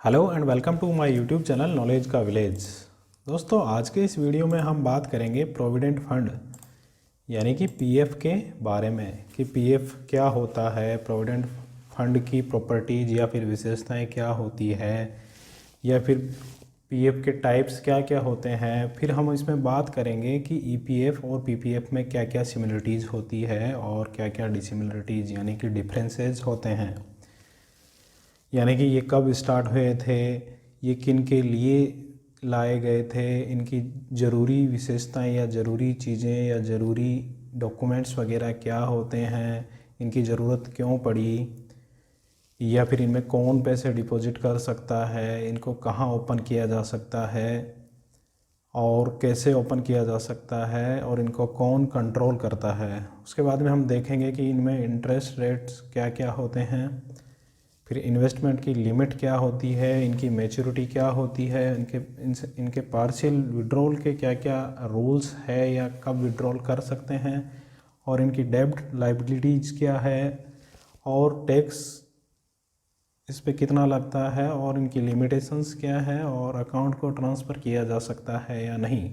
Hello and welcome to my YouTube channel knowledge का village. दोस्तों, आज के इस वीडियो में हम बात करेंगे प्रोविडेंट फंड यानी कि पीएफ के बारे में कि पीएफ क्या होता है, प्रोविडेंट फंड की प्रॉपर्टीज या फिर विशेषताएं क्या होती है, या फिर पीएफ के टाइप्स क्या क्या होते हैं। फिर हम इसमें बात करेंगे कि ईपीएफ और पीपीएफ में क्या क्या सिमिलरिटीज़ होती है और क्या क्या डिसिमिलरिटीज़ यानी कि डिफरेंसेस होते हैं, यानी कि ये कब स्टार्ट हुए थे, ये किन के लिए लाए गए थे, इनकी ज़रूरी विशेषताएं या ज़रूरी चीज़ें या ज़रूरी डॉक्यूमेंट्स वगैरह क्या होते हैं, इनकी ज़रूरत क्यों पड़ी, या फिर इनमें कौन पैसे डिपॉजिट कर सकता है, इनको कहाँ ओपन किया जा सकता है और कैसे ओपन किया जा सकता है और इनको कौन कंट्रोल करता है। उसके बाद में हम देखेंगे कि इनमें इंटरेस्ट रेट्स क्या क्या होते हैं, फिर इन्वेस्टमेंट की लिमिट क्या होती है, इनकी मैच्योरिटी क्या होती है, इनके पार्शियल विड्रॉल के क्या क्या रूल्स है या कब विड्रॉल कर सकते हैं, और इनकी डेब्ट लाइबिलिटीज़ क्या है और टैक्स इस पे कितना लगता है और इनकी लिमिटेशंस क्या है और अकाउंट को ट्रांसफ़र किया जा सकता है या नहीं।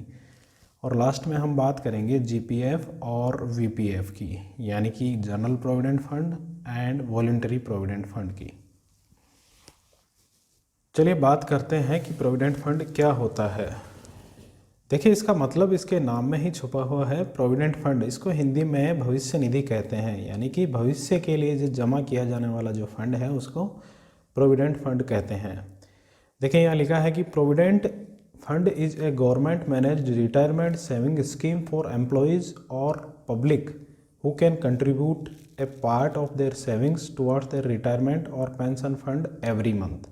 और लास्ट में हम बात करेंगे जीपीएफ और वीपीएफ की, यानी कि general provident fund and voluntary provident fund की। चलिए बात करते हैं कि प्रोविडेंट फंड क्या होता है। देखिए, इसका मतलब इसके नाम में ही छुपा हुआ है। प्रोविडेंट फंड, इसको हिंदी में भविष्य निधि कहते हैं, यानी कि भविष्य के लिए जो जमा किया जाने वाला जो फंड है उसको प्रोविडेंट फंड कहते हैं। देखिए, यहाँ लिखा है कि provident fund is a government managed retirement saving scheme for employees और public who can contribute a part of their savings towards their retirement और पेंशन फंड एवरी मंथ।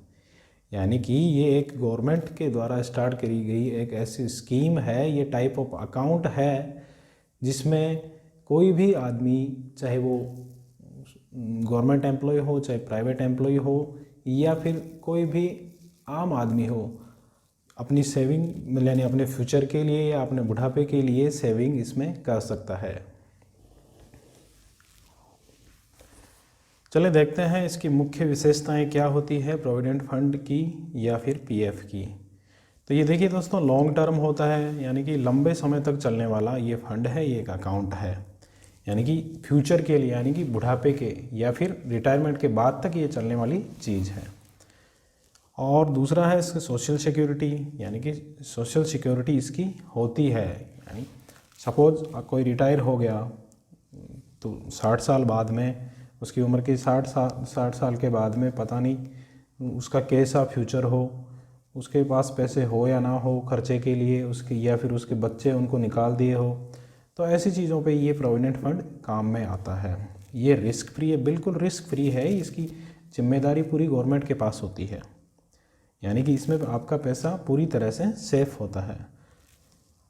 यानी कि ये एक गवर्नमेंट के द्वारा स्टार्ट करी गई एक ऐसी स्कीम है, ये टाइप ऑफ अकाउंट है जिसमें कोई भी आदमी, चाहे वो गवर्नमेंट एम्प्लॉय हो, चाहे प्राइवेट एम्प्लॉय हो, या फिर कोई भी आम आदमी हो, अपनी सेविंग यानी अपने फ्यूचर के लिए या अपने बुढ़ापे के लिए सेविंग इसमें कर सकता है। चलिए देखते हैं इसकी मुख्य विशेषताएं क्या होती है प्रोविडेंट फंड की या फिर पीएफ की। तो ये देखिए दोस्तों, लॉन्ग टर्म होता है, यानी कि लंबे समय तक चलने वाला ये फंड है, ये एक अकाउंट है, यानी कि फ्यूचर के लिए, यानी कि बुढ़ापे के या फिर रिटायरमेंट के बाद तक ये चलने वाली चीज़ है। और दूसरा है इसकी सोशल सिक्योरिटी, यानी कि सोशल सिक्योरिटी इसकी होती है, यानी सपोज कोई रिटायर हो गया तो 60 साल बाद में, उसकी उम्र की 60 साल के बाद में पता नहीं उसका कैसा फ्यूचर हो, उसके पास पैसे हो या ना हो खर्चे के लिए उसके, या फिर उसके बच्चे उनको निकाल दिए हो, तो ऐसी चीज़ों पे ये प्रोविडेंट फंड काम में आता है। ये रिस्क फ्री है, बिल्कुल रिस्क फ्री है, इसकी जिम्मेदारी पूरी गवर्नमेंट के पास होती है, यानी कि इसमें आपका पैसा पूरी तरह से सेफ होता है।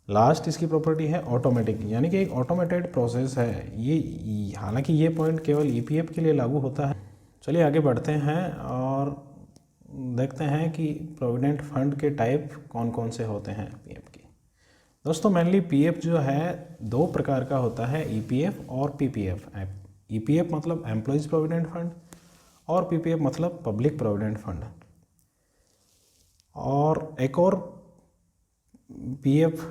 लास्ट इसकी प्रॉपर्टी है ऑटोमेटिक, यानी कि एक ऑटोमेटेड प्रोसेस है ये, हालांकि ये पॉइंट केवल ईपीएफ के लिए लागू होता है। चलिए आगे बढ़ते हैं और देखते हैं कि प्रोविडेंट फंड के टाइप कौन कौन से होते हैं पीएफ की। दोस्तों, मेनली पीएफ जो है दो प्रकार का होता है, ईपीएफ और पीपीएफ। ईपीएफ मतलब एम्प्लॉयज़ प्रोविडेंट फंड और पीपीएफ मतलब पब्लिक प्रोविडेंट फंड। और एक और पीएफ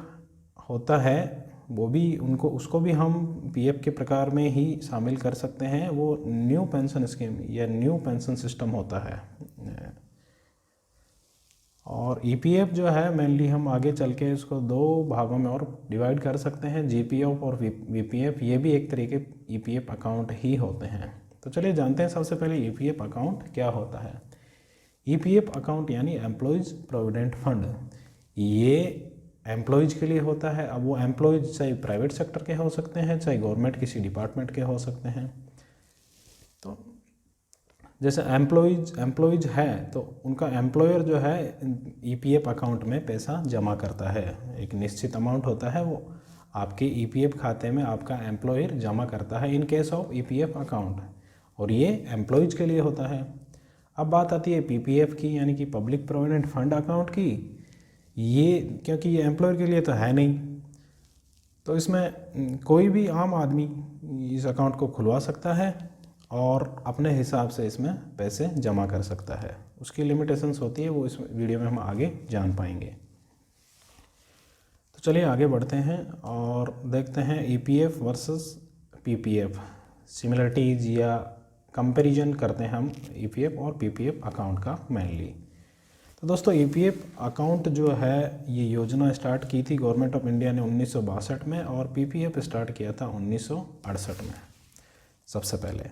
होता है, वो भी उसको भी हम पीएफ के प्रकार में ही शामिल कर सकते हैं, वो न्यू पेंशन स्कीम या न्यू पेंशन सिस्टम होता है। और ईपीएफ जो है मेनली हम आगे चल के इसको दो भागों में और डिवाइड कर सकते हैं, जीपीएफ और वीपीएफ। ये भी एक तरीके ईपीएफ अकाउंट ही होते हैं। तो चलिए जानते हैं सबसे पहले ईपीएफ अकाउंट क्या होता है। ईपीएफ अकाउंट यानी एम्प्लॉयज़ प्रोविडेंट फंड, ये एम्प्लॉयज़ के लिए होता है। अब वो एम्प्लॉयज़ चाहे प्राइवेट सेक्टर के हो सकते हैं, चाहे गवर्नमेंट किसी डिपार्टमेंट के हो सकते हैं। तो जैसे एम्प्लॉयज़ है तो उनका एम्प्लॉयर जो है ईपीएफ अकाउंट में पैसा जमा करता है, एक निश्चित अमाउंट होता है, वो आपके ईपीएफ खाते में आपका एम्प्लॉयर जमा करता है in case of EPF account, और ये एम्प्लॉयज़ के लिए होता है। अब बात आती है पीपीएफ की, यानी कि पब्लिक प्रोविडेंट फंड अकाउंट की। ये क्योंकि ये एम्प्लॉयर के लिए तो है नहीं, तो इसमें कोई भी आम आदमी इस अकाउंट को खुलवा सकता है और अपने हिसाब से इसमें पैसे जमा कर सकता है। उसकी लिमिटेशंस होती है, वो इस वीडियो में हम आगे जान पाएंगे। तो चलिए आगे बढ़ते हैं और देखते हैं ईपीएफ वर्सेस पीपीएफ सिमिलरिटीज या कंपैरिजन करते हैं हम ईपीएफ और पीपीएफ अकाउंट का मेनली। तो दोस्तों ईपीएफ अकाउंट जो है ये योजना स्टार्ट की थी गवर्नमेंट ऑफ इंडिया ने 1962 में, और पीपीएफ स्टार्ट किया था 1968 में सबसे पहले।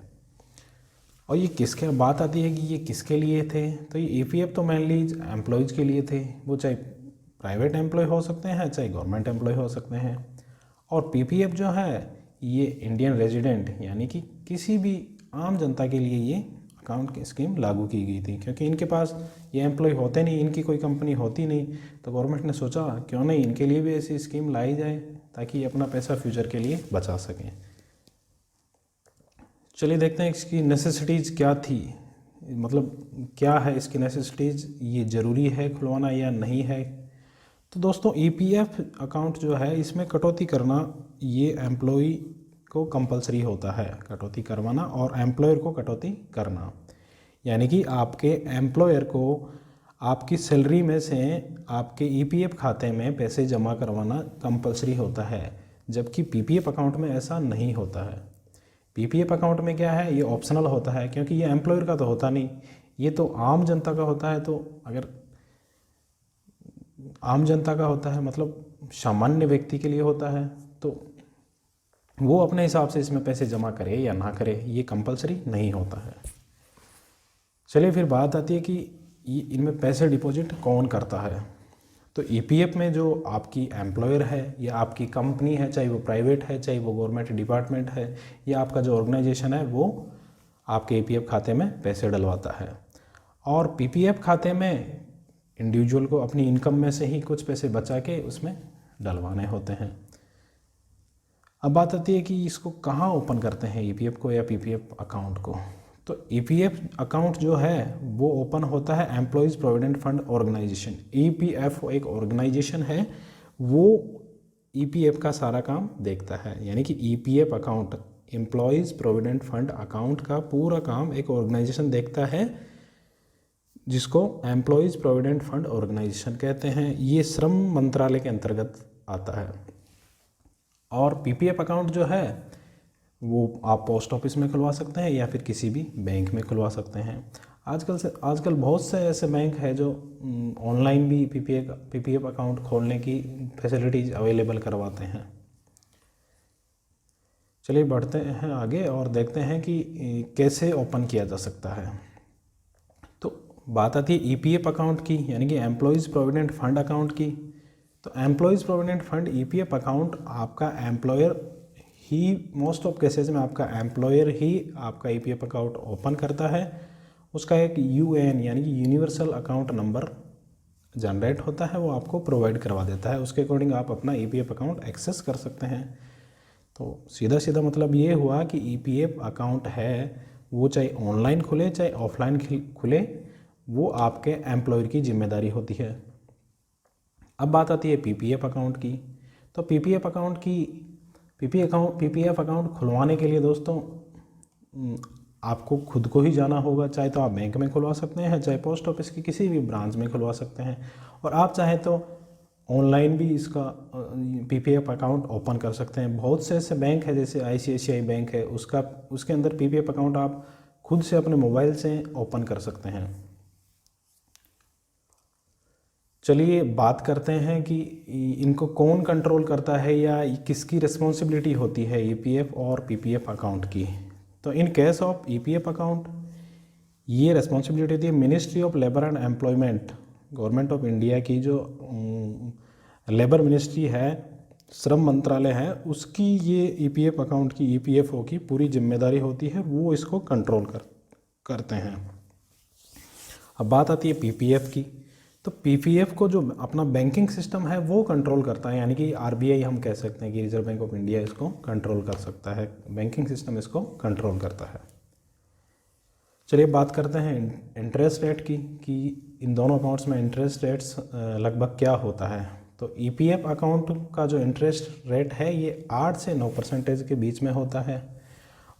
और ये किसके बात आती है कि ये किसके लिए थे, तो ये ईपीएफ तो मेनली एम्प्लॉयज़ के लिए थे, वो चाहे प्राइवेट एम्प्लॉय हो सकते हैं चाहे गवर्नमेंट एम्प्लॉय हो सकते हैं। और पीपीएफ जो है ये इंडियन रेजिडेंट यानी कि किसी भी आम जनता के लिए ये अकाउंट की स्कीम लागू की गई थी, क्योंकि इनके पास ये एम्प्लॉय होते नहीं, इनकी कोई कंपनी होती नहीं, तो गवर्नमेंट ने सोचा क्यों नहीं इनके लिए भी ऐसी स्कीम लाई जाए ताकि ये अपना पैसा फ्यूचर के लिए बचा सकें। चलिए देखते हैं इसकी नेसेसिटीज़ क्या थी, मतलब क्या है इसकी नेसेसिटीज़, ये ज़रूरी है खुलवाना या नहीं है। तो दोस्तों ईपीएफ अकाउंट जो है इसमें कटौती करना ये एम्प्लॉय को कंपलसरी होता है, कटौती करवाना और एम्प्लॉयर को कटौती करना, यानी कि आपके एम्प्लॉयर को आपकी सैलरी में से आपके ईपीएफ खाते में पैसे जमा करवाना कंपलसरी होता है, जबकि पीपीएफ अकाउंट में ऐसा नहीं होता है। पीपीएफ अकाउंट में क्या है, ये ऑप्शनल होता है, क्योंकि ये एम्प्लॉयर का तो होता नहीं, ये तो आम जनता का होता है। तो अगर आम जनता का होता है मतलब सामान्य व्यक्ति के लिए होता है, तो वो अपने हिसाब से इसमें पैसे जमा करे या ना करे, ये कंपलसरी नहीं होता है। चलिए फिर बात आती है कि इनमें पैसे डिपॉजिट कौन करता है। तो ईपीएफ में जो आपकी एम्प्लॉयर है या आपकी कंपनी है, चाहे वो प्राइवेट है चाहे वो गवर्नमेंट डिपार्टमेंट है या आपका जो ऑर्गेनाइजेशन है, वो आपके ईपीएफ खाते में पैसे डलवाता है। और पीपीएफ खाते में इंडिविजुअल को अपनी इनकम में से ही कुछ पैसे बचा के उसमें डलवाने होते हैं। अब बात आती है कि इसको कहाँ ओपन करते हैं, ईपीएफ को या पीपीएफ अकाउंट को। तो ईपीएफ अकाउंट जो है वो ओपन होता है employees provident fund organisation. EPF एक ऑर्गेनाइजेशन है, वो ईपीएफ का सारा काम देखता है, यानी कि EPF account employees provident fund account का पूरा काम एक ऑर्गेनाइजेशन देखता है, जिसको एम्प्लॉयज़ प्रोविडेंट फंड ऑर्गेनाइजेशन कहते हैं। ये श्रम मंत्रालय के अंतर्गत आता है। और पीपीएफ अकाउंट जो है वो आप पोस्ट ऑफिस में खुलवा सकते हैं या फिर किसी भी बैंक में खुलवा सकते हैं। आजकल बहुत से ऐसे बैंक है जो ऑनलाइन भी पीपीएफ अकाउंट खोलने की फैसिलिटीज़ अवेलेबल करवाते हैं। चलिए बढ़ते हैं आगे और देखते हैं कि कैसे ओपन किया जा सकता है। तो बात आती है ईपीएफ अकाउंट की, यानी कि एम्प्लॉयज़ प्रोविडेंट फंड अकाउंट की। तो employees provident fund EPF account आपका एम्प्लॉयर ही, मोस्ट ऑफ केसेस में आपका एम्प्लॉयर ही आपका ईपीएफ अकाउंट ओपन करता है। उसका एक यूएएन यानी कि यूनिवर्सल अकाउंट नंबर जनरेट होता है, वो आपको प्रोवाइड करवा देता है। उसके अकॉर्डिंग आप अपना ईपीएफ अकाउंट एक्सेस कर सकते हैं। तो सीधा मतलब ये हुआ कि ईपीएफ अकाउंट है वो चाहे ऑनलाइन खुले चाहे ऑफलाइन खुले, वो आपके एम्प्लॉयर की जिम्मेदारी होती है। अब बात आती है पीपीएफ अकाउंट की। तो पीपीएफ अकाउंट खुलवाने के लिए दोस्तों आपको खुद को ही जाना होगा, चाहे तो आप बैंक में खुलवा सकते हैं चाहे पोस्ट ऑफिस की किसी भी ब्रांच में खुलवा सकते हैं, और आप चाहें तो ऑनलाइन भी इसका पीपीएफ अकाउंट ओपन कर सकते हैं। बहुत से ऐसे बैंक है जैसे आईसीआईसीआई बैंक है, उसके अंदर पीपीएफ अकाउंट आप खुद से अपने मोबाइल से ओपन कर सकते हैं। चलिए बात करते हैं कि इनको कौन कंट्रोल करता है या किसकी रिस्पॉन्सिबिलिटी होती है ईपीएफ और पीपीएफ अकाउंट की। तो in case of EPF account ये रिस्पॉन्सिबिलिटी होती है ministry of labour and employment, government of India की जो लेबर मिनिस्ट्री है, श्रम मंत्रालय है, उसकी ये ईपीएफ अकाउंट की ईपीएफओ की पूरी जिम्मेदारी होती है, वो इसको कंट्रोल करते हैं। अब बात आती है पीपीएफ की। तो पीपीएफ को जो अपना बैंकिंग सिस्टम है वो कंट्रोल करता है, यानी कि आरबीआई हम कह सकते हैं कि रिजर्व बैंक ऑफ इंडिया इसको कंट्रोल कर सकता है, बैंकिंग सिस्टम इसको कंट्रोल करता है। चलिए बात करते हैं इंटरेस्ट रेट की कि इन दोनों अकाउंट्स में इंटरेस्ट रेट्स लगभग क्या होता है। तो ईपीएफ अकाउंट का जो इंटरेस्ट रेट है ये 8 से 9% के बीच में होता है,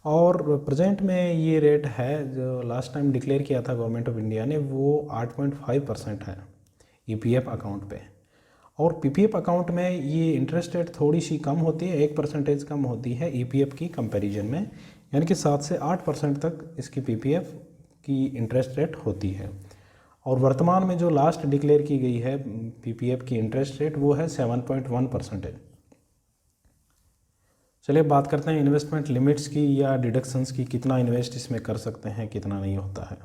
और प्रेजेंट में ये रेट है जो लास्ट टाइम डिक्लेयर किया था गवर्नमेंट ऑफ इंडिया ने, वो 8.5% है ईपीएफ अकाउंट पे। और पीपीएफ अकाउंट में ये इंटरेस्ट रेट थोड़ी सी कम होती है, 1% कम होती है ईपीएफ की कंपैरिजन में, यानी कि 7 से 8% तक इसकी पीपीएफ की इंटरेस्ट रेट होती है। और वर्तमान में जो लास्ट डिक्लेयर की गई है पीपीएफ की इंटरेस्ट रेट वो है 7.1%। चलिए बात करते हैं इन्वेस्टमेंट लिमिट्स की या डिडक्शंस की, कितना इन्वेस्ट इसमें कर सकते हैं, कितना नहीं होता है।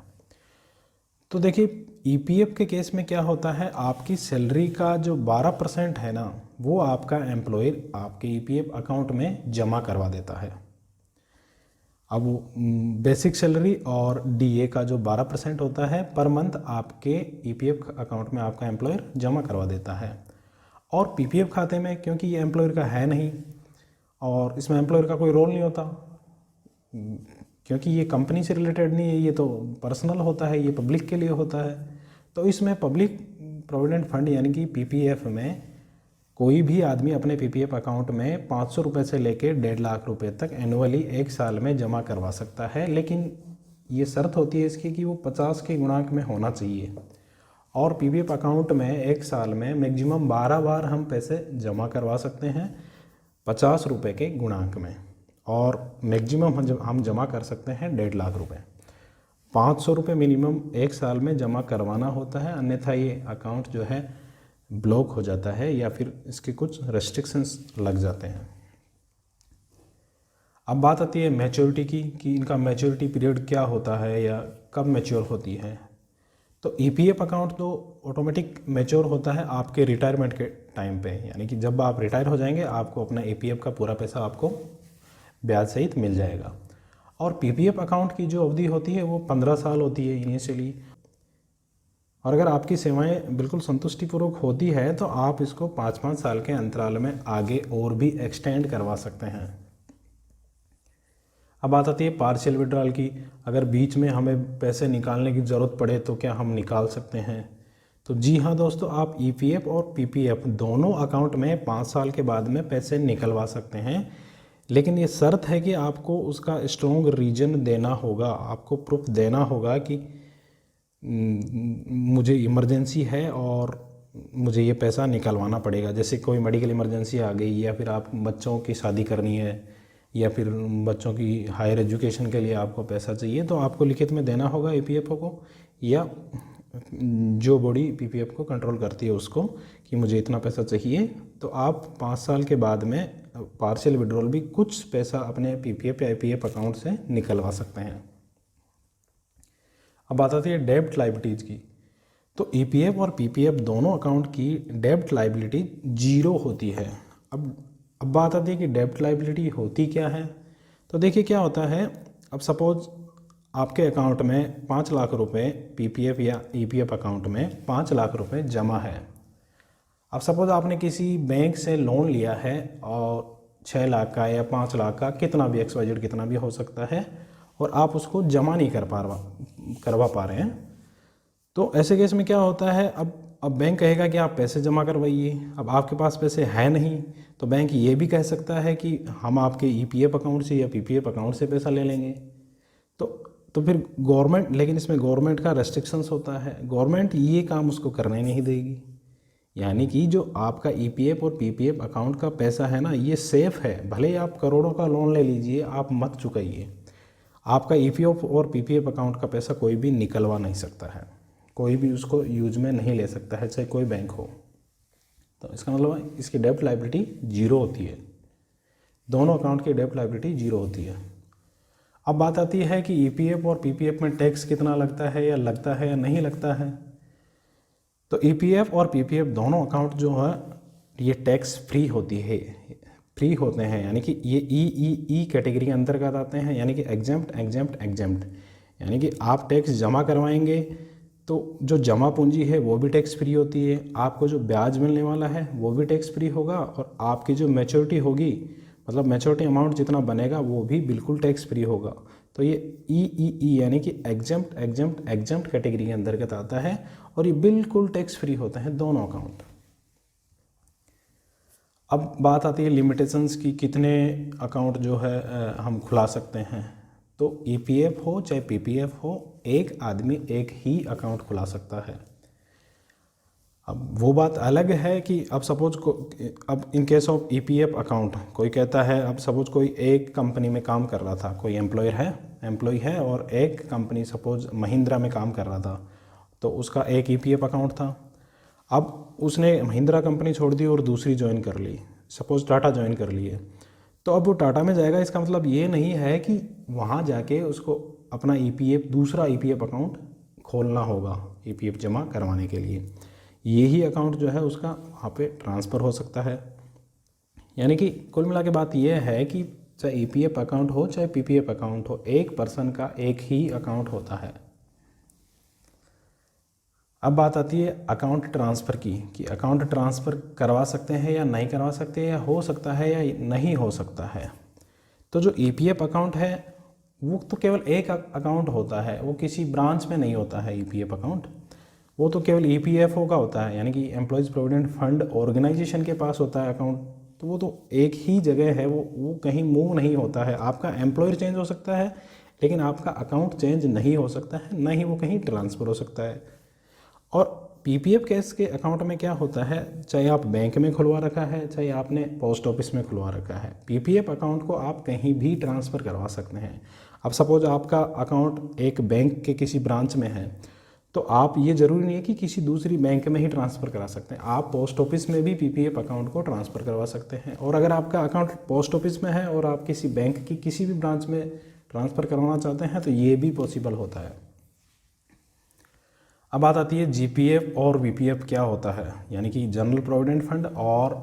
तो देखिए ईपीएफ के केस में क्या होता है, आपकी सैलरी का जो 12% है ना, वो आपका एम्प्लॉयर आपके ईपीएफ अकाउंट में जमा करवा देता है। अब बेसिक सैलरी और डीए का जो 12% होता है पर मंथ आपके ईपीएफ अकाउंट में आपका एम्प्लॉयर जमा करवा देता है। और पीपीएफ खाते में क्योंकि ये एम्प्लॉयर का है नहीं और इसमें एम्प्लॉयर का कोई रोल नहीं होता, क्योंकि ये कंपनी से रिलेटेड नहीं है, ये तो पर्सनल होता है, ये पब्लिक के लिए होता है। तो इसमें पब्लिक प्रोविडेंट फंड यानी कि पीपीएफ में कोई भी आदमी अपने पीपीएफ अकाउंट में 500 रुपये से लेकर 1.5 लाख रुपए तक एनुअली 1 साल में जमा करवा सकता है। लेकिन ये शर्त होती है इसकी कि वो 50 के गुणांक में होना चाहिए। और पीपीएफ अकाउंट में 1 साल में मैक्सिमम 12 बार हम पैसे जमा करवा सकते हैं 50 रुपये के गुणांक में, और मैक्सिमम हम जमा कर सकते हैं 1.5 लाख रुपए। 500 रुपये मिनिमम 1 साल में जमा करवाना होता है, अन्यथा ये अकाउंट जो है ब्लॉक हो जाता है या फिर इसके कुछ रेस्ट्रिक्शंस लग जाते हैं। अब बात आती है मैच्योरिटी की कि इनका मैच्योरिटी पीरियड क्या होता है या कब मैच्योर होती है। तो ईपीएफ अकाउंट तो ऑटोमेटिक मैच्योर होता है आपके रिटायरमेंट के टाइम पे, यानी कि जब आप रिटायर हो जाएंगे आपको अपना ईपीएफ का पूरा पैसा आपको ब्याज सहित मिल जाएगा। और पीपीएफ अकाउंट की जो अवधि होती है वो 15 साल होती है इनिशियली, और अगर आपकी सेवाएं बिल्कुल संतुष्टिपूर्वक होती है तो आप इसको 5-5 साल के अंतराल में आगे और भी एक्सटेंड करवा सकते हैं। अब बात आती है पार्शियल विड्रॉल की, अगर बीच में हमें पैसे निकालने की ज़रूरत पड़े तो क्या हम निकाल सकते हैं। तो जी हाँ दोस्तों, आप ईपीएफ और पीपीएफ दोनों अकाउंट में 5 साल के बाद में पैसे निकलवा सकते हैं, लेकिन ये शर्त है कि आपको उसका स्ट्रॉन्ग रीज़न देना होगा, आपको प्रूफ देना होगा कि मुझे इमरजेंसी है और मुझे ये पैसा निकलवाना पड़ेगा। जैसे कोई मेडिकल इमरजेंसी आ गई, या फिर आप बच्चों की शादी करनी है, या फिर बच्चों की हायर एजुकेशन के लिए आपको पैसा चाहिए, तो आपको लिखित में देना होगा ईपीएफ को, या जो बॉडी पीपीएफ को कंट्रोल करती है उसको, कि मुझे इतना पैसा चाहिए। तो आप 5 साल के बाद में पार्शियल विड्रॉल भी कुछ पैसा अपने पीपीएफ या ईपीएफ अकाउंट से निकलवा सकते हैं। अब बात आती है डेब्ट लायबिलिटीज़ की। तो ईपीएफ और पीपीएफ दोनों अकाउंट की डेब्ट लायबिलिटी 0 होती है। अब बात आती है कि डेब्ट लायबिलिटी होती क्या है। तो देखिए क्या होता है, अब सपोज आपके अकाउंट में 5 लाख रुपए पीपीएफ या ईपीएफ अकाउंट में 5 लाख रुपए जमा है। अब सपोज आपने किसी बैंक से लोन लिया है और 6 लाख का या 5 लाख का, कितना भी XYZ कितना भी हो सकता है, और आप उसको जमा नहीं करवा पा रहे हैं। तो ऐसे केस में क्या होता है, अब बैंक कहेगा कि आप पैसे जमा करवाइए। अब आपके पास पैसे हैं नहीं, तो बैंक ये भी कह सकता है कि हम आपके ईपीएफ अकाउंट से या पीपीएफ अकाउंट से पैसा ले लेंगे। तो फिर गवर्नमेंट, लेकिन इसमें गवर्नमेंट का रेस्ट्रिक्शंस होता है, गवर्नमेंट ये काम उसको करने नहीं देगी। यानी कि जो आपका ईपीएफ और पीपीएफ अकाउंट का पैसा है ना, ये सेफ़ है। भले ही आप करोड़ों का लोन ले लीजिए, आप मत चुकाइए, आपका ईपीएफ और पीपीएफ अकाउंट का पैसा कोई भी निकलवा नहीं सकता है, कोई भी उसको यूज में नहीं ले सकता है, चाहे कोई बैंक हो। तो इसका मतलब इसकी डेब्ट लायबिलिटी 0 होती है, दोनों अकाउंट की डेब्ट लायबिलिटी 0 होती है। अब बात आती है कि ईपीएफ और पीपीएफ में टैक्स कितना लगता है या नहीं लगता है। तो ईपीएफ और पीपीएफ दोनों अकाउंट जो है ये टैक्स फ्री होती है, फ्री होते हैं, यानी कि ये ई कैटेगरी के अंतर्गत आते हैं, यानी कि एग्जेम्प्ट, यानी कि आप टैक्स जमा करवाएंगे तो जो जमा पूंजी है वो भी टैक्स फ्री होती है, आपको जो ब्याज मिलने वाला है वो भी टैक्स फ्री होगा, और आपकी जो मैच्योरिटी होगी, मतलब मैच्योरिटी अमाउंट जितना बनेगा वो भी बिल्कुल टैक्स फ्री होगा। तो ये ई यानी कि एग्जेम्प्ट कैटेगरी के अंतर्गत आता है, और ये बिल्कुल टैक्स फ्री होते हैं दोनों अकाउंट। अब बात आती है लिमिटेशंस की, कितने अकाउंट जो है हम खुला सकते हैं। तो ईपीएफ हो चाहे पीपीएफ हो, एक आदमी एक ही अकाउंट खुला सकता है। अब वो बात अलग है कि अब सपोज अब in case of EPF account कोई कहता है, अब सपोज कोई एक कंपनी में काम कर रहा था, कोई एम्प्लॉय है और एक कंपनी सपोज महिंद्रा में काम कर रहा था, तो उसका एक ईपीएफ अकाउंट था। अब उसने महिंद्रा कंपनी छोड़ दी और दूसरी ज्वाइन कर ली, सपोज टाटा ज्वाइन कर लिए, तो अब वो टाटा में जाएगा। इसका मतलब ये नहीं है कि वहाँ जाके उसको अपना दूसरा ईपीएफ अकाउंट खोलना होगा ईपीएफ जमा करवाने के लिए। यही अकाउंट जो है उसका वहाँ पे ट्रांसफ़र हो सकता है। यानी कि कुल मिला के बात यह है कि चाहे ईपीएफ अकाउंट हो चाहे पीपीएफ अकाउंट हो, एक पर्सन का एक ही अकाउंट होता है। अब बात आती है अकाउंट ट्रांसफ़र की, कि अकाउंट ट्रांसफ़र करवा सकते हैं या नहीं करवा सकते, या हो सकता है या नहीं हो सकता है। तो जो ईपीएफ अकाउंट है वो तो केवल एक अकाउंट होता है, वो किसी ब्रांच में नहीं होता है। ईपीएफ अकाउंट वो तो केवल ईपीएफओ का होता है, यानी कि एम्प्लॉयज़ प्रोविडेंट फंड ऑर्गेनाइजेशन के पास होता है अकाउंट। तो वो तो एक ही जगह है, वो कहीं मूव नहीं होता है। आपका एम्प्लॉयर चेंज हो सकता है लेकिन आपका अकाउंट चेंज नहीं हो सकता है, ना ही वो कहीं ट्रांसफ़र हो सकता है। और पीपीएफ केस के अकाउंट में क्या होता है, चाहे आप बैंक में खुलवा रखा है चाहे आपने पोस्ट ऑफिस में खुलवा रखा है, पीपीएफ अकाउंट को आप कहीं भी ट्रांसफ़र करवा सकते हैं। अब सपोज आपका अकाउंट एक बैंक के किसी ब्रांच में है, तो आप ये ज़रूरी नहीं है कि किसी दूसरी बैंक में ही ट्रांसफ़र करा सकते हैं, आप पोस्ट ऑफिस में भी पीपीएफ अकाउंट को ट्रांसफ़र करवा सकते हैं। और अगर आपका अकाउंट पोस्ट ऑफिस में है और आप किसी बैंक की किसी भी ब्रांच में ट्रांसफ़र करवाना चाहते हैं तो ये भी पॉसिबल होता है। अब बात आती है जीपीएफ और वीपीएफ क्या होता है, यानी कि जनरल प्रोविडेंट फंड और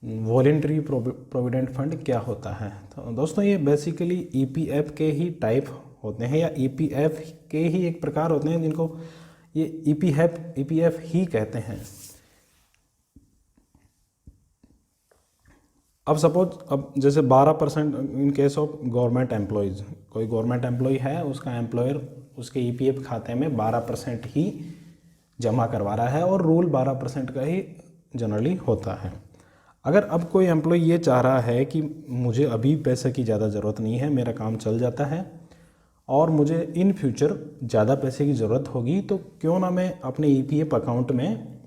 वॉलेंट्री प्रोविडेंट फंड क्या होता है। तो दोस्तों ये बेसिकली ईपीएफ के ही टाइप होते हैं, या ईपीएफ के ही एक प्रकार होते हैं जिनको ये ईपीएफ ही कहते हैं। अब सपोज अब जैसे 12% in case of government employees, कोई गवर्नमेंट एम्प्लॉय है, उसका एम्प्लॉयर उसके ईपीएफ खाते में 12% ही जमा करवा रहा है और रूल 12% का ही जनरली होता है। अगर अब कोई एम्प्लॉय ये चाह रहा है कि मुझे अभी पैसे की ज़्यादा ज़रूरत नहीं है, मेरा काम चल जाता है और मुझे इन फ्यूचर ज़्यादा पैसे की ज़रूरत होगी, तो क्यों ना मैं अपने ईपीएफ अकाउंट में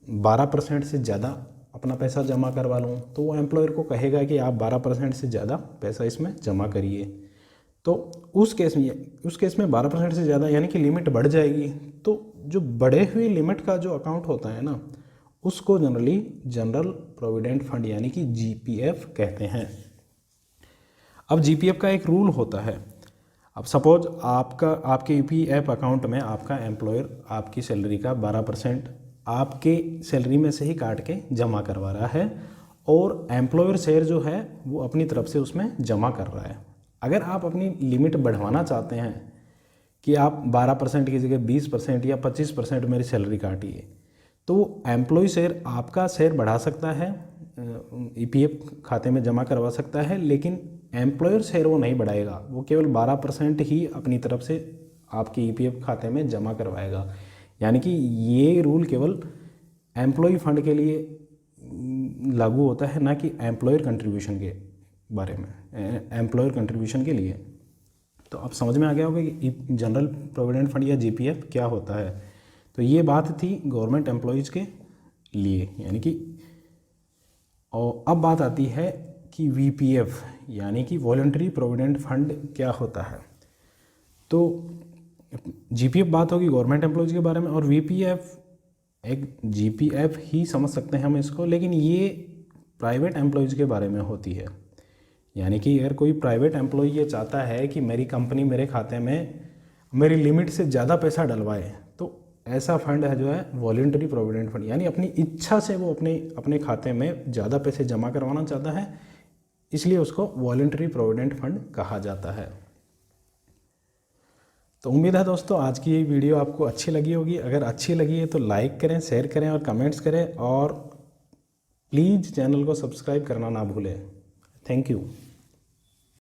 12% से ज़्यादा अपना पैसा जमा करवा लूँ। तो वो एम्प्लॉयर को कहेगा कि आप 12% से ज़्यादा पैसा इसमें जमा करिए। तो उस केस में 12% से ज़्यादा यानी कि लिमिट बढ़ जाएगी। तो जो बढ़े हुए लिमिट का जो अकाउंट होता है ना, उसको जनरली जनरल प्रोविडेंट फंड यानी कि जीपीएफ कहते हैं। अब जीपीएफ का एक रूल होता है। अब सपोज आपके ईपीएफ अकाउंट में आपका एम्प्लॉयर आपकी सैलरी का 12% आपके सैलरी में से ही काट के जमा करवा रहा है और एम्प्लॉयर शेयर जो है वो अपनी तरफ से उसमें जमा कर रहा है। अगर आप अपनी लिमिट बढ़वाना चाहते हैं कि आप 12% की जगह 20% या 25% मेरी सैलरी काटिए, तो एम्प्लॉय शेयर आपका शेयर बढ़ा सकता है, ईपीएफ खाते में जमा करवा सकता है, लेकिन एम्प्लॉयर शेयर वो नहीं बढ़ाएगा, वो केवल 12% ही अपनी तरफ से आपके ईपीएफ खाते में जमा करवाएगा। यानी कि ये रूल केवल एम्प्लॉय फंड के लिए लागू होता है, ना कि एम्प्लॉयर कंट्रीब्यूशन के बारे में, एम्प्लॉयर कंट्रीब्यूशन के लिए। तो अब समझ में आ गया होगा कि जनरल प्रोविडेंट फंड या जीपीएफ क्या होता है। तो ये बात थी गवर्नमेंट एम्प्लॉयज़ के लिए, यानी कि। और अब बात आती है कि वीपीएफ यानी कि वॉलंटरी प्रोविडेंट फंड क्या होता है। तो जीपीएफ बात होगी गवर्नमेंट एम्प्लॉयज़ के बारे में, और वीपीएफ एक जीपीएफ ही समझ सकते हैं हम इसको, लेकिन ये प्राइवेट एम्प्लॉयज़ के बारे में होती है। यानी कि अगर कोई प्राइवेट एम्प्लॉय ये चाहता है कि मेरी कंपनी मेरे खाते में मेरी लिमिट से ज़्यादा पैसा डलवाए, तो ऐसा फंड है जो है वॉलंटरी प्रोविडेंट फंड, यानी अपनी इच्छा से वो अपने खाते में ज़्यादा पैसे जमा करवाना चाहता है, इसलिए उसको वॉलंटरी प्रोविडेंट फंड कहा जाता है। तो उम्मीद है दोस्तों आज की ये वीडियो आपको अच्छी लगी होगी। अगर अच्छी लगी है तो लाइक करें, शेयर करें और कमेंट्स करें, और प्लीज़ चैनल को सब्सक्राइब करना ना भूलें। Thank you.